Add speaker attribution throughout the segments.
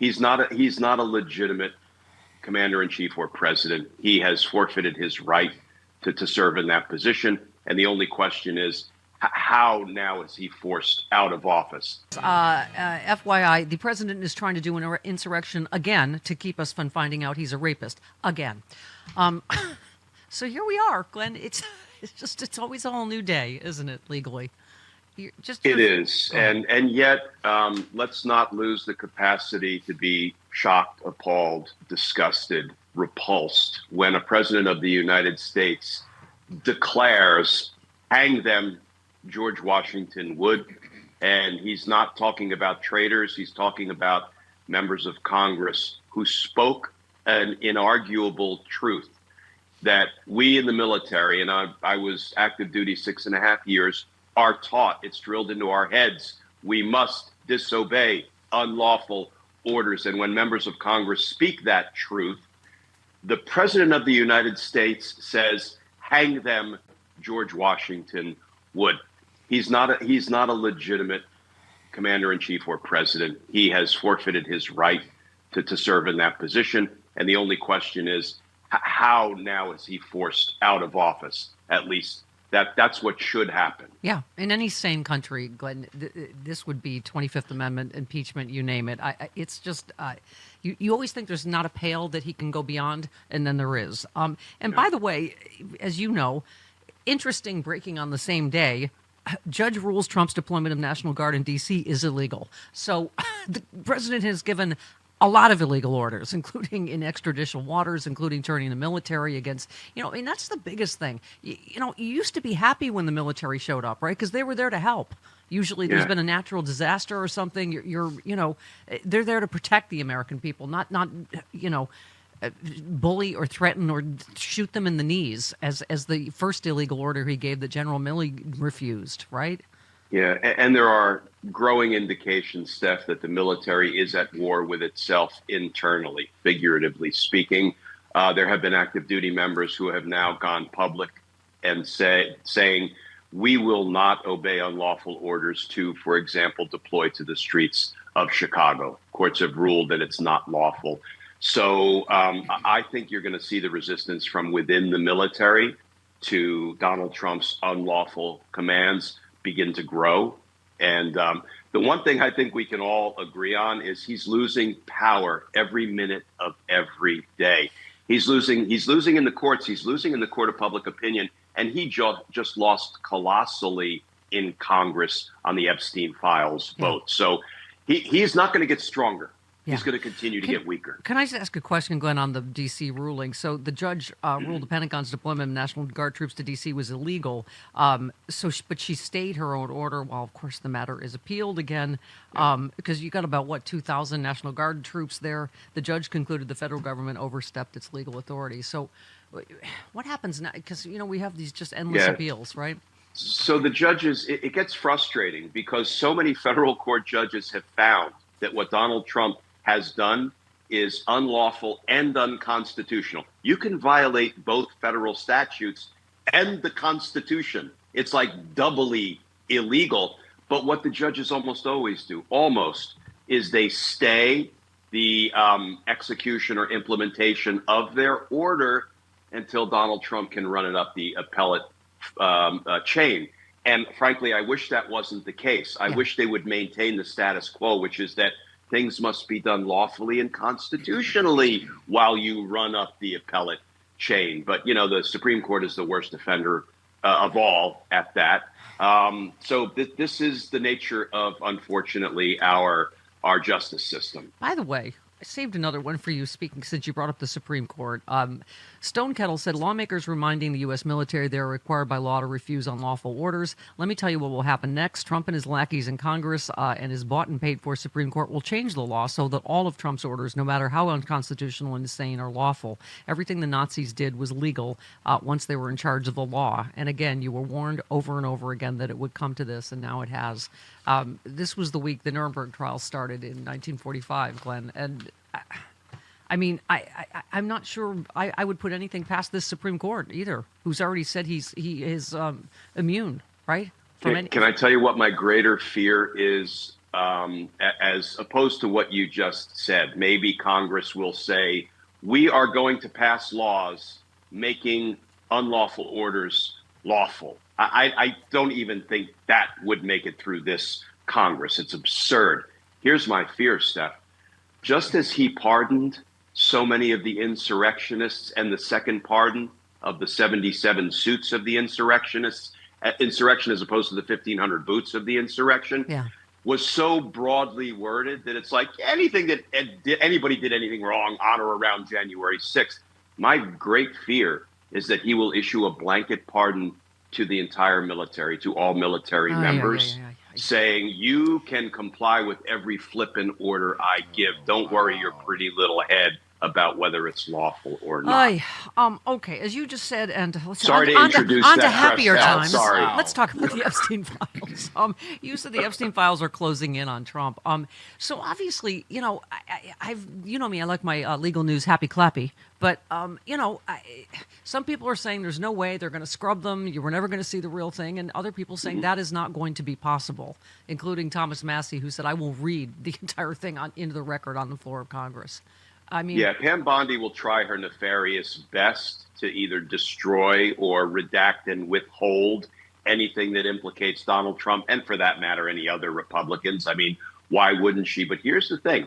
Speaker 1: He's not a legitimate commander-in-chief or president. He has forfeited his right to serve in that position. And the only question is, how now is he forced out of office?
Speaker 2: FYI, the president is trying to do an insurrection again to keep us from finding out he's a rapist again. So here we are, Glenn. It's always a whole new day, isn't it, legally?
Speaker 1: It is. And yet, let's not lose the capacity to be shocked, appalled, disgusted, repulsed when a president of the United States declares, hang them, George Washington would. And he's not talking about traitors. He's talking about members of Congress who spoke an inarguable truth that we in the military, and I was active duty 6.5 years, are taught. It's drilled into our heads. We must disobey unlawful orders. And when members of Congress speak that truth, the president of the United States says, hang them, George Washington would. He's not a legitimate commander-in-chief or president. He has forfeited his right to serve in that position. And the only question is, how now is he forced out of office? At least that's what should happen.
Speaker 2: Yeah, in any sane country, Glenn, this would be 25th Amendment impeachment, you name it. It's just, you always think there's not a pale that he can go beyond, and then there is. By the way, as you know, interesting breaking on the same day, judge rules Trump's deployment of National Guard in D.C. is illegal. So the president has given a lot of illegal orders, including in extrajudicial waters, including turning the military against, that's the biggest thing. You used to be happy when the military showed up, right? Because they were there to help. Usually there's been a natural disaster or something. They're there to protect the American people, not bully or threaten or shoot them in the knees as the first illegal order he gave that General Milley refused, right?
Speaker 1: Yeah, and there are growing indications, Steph, that the military is at war with itself internally, figuratively speaking. There have been active duty members who have now gone public and saying, we will not obey unlawful orders to, for example, deploy to the streets of Chicago. Courts have ruled that it's not lawful. So I think you're going to see the resistance from within the military to Donald Trump's unlawful commands begin to grow. And the one thing I think we can all agree on is he's losing power every minute of every day. He's losing in the courts. He's losing in the court of public opinion. And he just lost colossally in Congress on the Epstein files vote. So he's not going to get stronger. He's going to continue to get weaker.
Speaker 2: Can I just ask a question, Glenn, on the D.C. ruling? So the judge ruled the Pentagon's deployment of National Guard troops to D.C. was illegal. But she stayed her own order while, of course, the matter is appealed again. Because you got about, 2,000 National Guard troops there. The judge concluded the federal government overstepped its legal authority. So what happens now? Because, we have these just endless appeals, right?
Speaker 1: So the judges, it gets frustrating because so many federal court judges have found that what Donald Trump has done is unlawful and unconstitutional. You can violate both federal statutes and the Constitution. It's like doubly illegal. But what the judges almost always do, is they stay the execution or implementation of their order until Donald Trump can run it up the appellate chain. And frankly, I wish that wasn't the case. I wish they would maintain the status quo, which is that things must be done lawfully and constitutionally while you run up the appellate chain. But, the Supreme Court is the worst offender of all at that. So this is the nature of, unfortunately, our justice system.
Speaker 2: By the way, I saved another one for you, speaking since you brought up the Supreme Court. Stonekettle said lawmakers reminding the U.S. military they are required by law to refuse unlawful orders. Let me tell you what will happen next. Trump and his lackeys in Congress and his bought and paid for Supreme Court will change the law so that all of Trump's orders, no matter how unconstitutional and insane, are lawful. Everything the Nazis did was legal once they were in charge of the law. And again, you were warned over and over again that it would come to this, and now it has. This was the week the Nuremberg trial started in 1945, Glenn. And I'm not sure I would put anything past this Supreme Court either, who's already said he is immune, right?
Speaker 1: Can I tell you what my greater fear is as opposed to what you just said. Maybe Congress will say, we are going to pass laws making unlawful orders lawful. I don't even think that would make it through this Congress. It's absurd. Here's my fear, Steph. Just as he pardoned so many of the insurrectionists and the second pardon of the 77 suits of the insurrection as opposed to the 1,500 boots of the insurrection, was so broadly worded that it's like anything that anybody did anything wrong on or around January 6th. My great fear is that he will issue a blanket pardon to the entire military, to all military members, saying you can comply with every flippant order I give. Don't worry your pretty little head about whether it's lawful or not.
Speaker 2: Okay, as you just said, and
Speaker 1: sorry to introduce
Speaker 2: on to
Speaker 1: that
Speaker 2: happier
Speaker 1: fresh out.
Speaker 2: times.
Speaker 1: Sorry.
Speaker 2: Let's talk about the Epstein files. You said the Epstein files are closing in on Trump. So obviously, I've me, I like my legal news happy clappy. But some people are saying there's no way they're going to scrub them. You were never going to see the real thing, and other people saying that is not going to be possible, including Thomas Massie, who said, "I will read the entire thing into the record on the floor of Congress." I mean,
Speaker 1: Pam Bondi will try her nefarious best to either destroy or redact and withhold anything that implicates Donald Trump, and for that matter, any other Republicans. I mean, why wouldn't she? But here's the thing.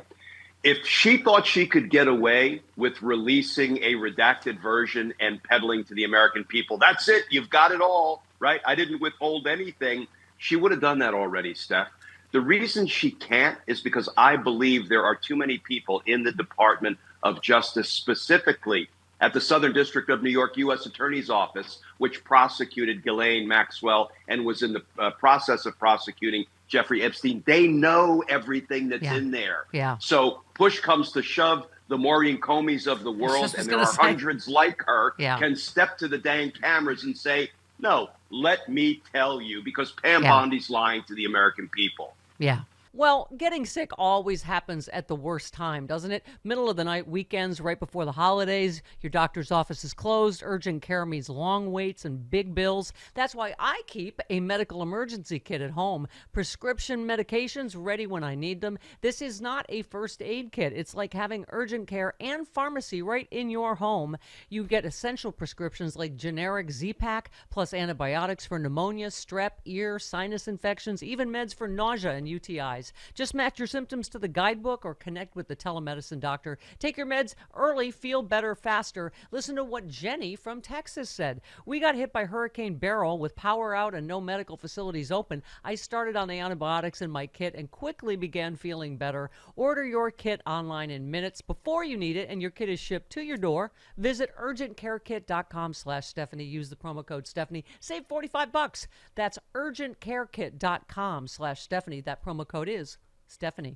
Speaker 1: If she thought she could get away with releasing a redacted version and peddling to the American people, that's it. You've got it all, right? I didn't withhold anything. She would have done that already, Steph. The reason she can't is because I believe there are too many people in the Department of Justice, specifically at the Southern District of New York U.S. Attorney's Office, which prosecuted Ghislaine Maxwell and was in the process of prosecuting Jeffrey Epstein. They know everything that's in there. So push comes to shove, the Maureen Comeys of the world, and there are hundreds like her, can step to the dang cameras and say, no, let me tell you, because Pam Bondi's lying to the American people.
Speaker 2: Well, getting sick always happens at the worst time, doesn't it? Middle of the night, weekends, right before the holidays, your doctor's office is closed, urgent care means long waits and big bills. That's why I keep a medical emergency kit at home. Prescription medications ready when I need them. This is not a first aid kit. It's like having urgent care and pharmacy right in your home. You get essential prescriptions like generic Z-Pak, plus antibiotics for pneumonia, strep, ear, sinus infections, even meds for nausea and UTIs. Just match your symptoms to the guidebook or connect with the telemedicine doctor. Take your meds early, feel better faster. Listen to what Jenny from Texas said. We got hit by Hurricane Beryl with power out and no medical facilities open. I started on the antibiotics in my kit and quickly began feeling better. Order your kit online in minutes before you need it, and your kit is shipped to your door. Visit urgentcarekit.com/Stephanie. Use the promo code Stephanie. Save $45. That's urgentcarekit.com/Stephanie. That promo code is Stephanie.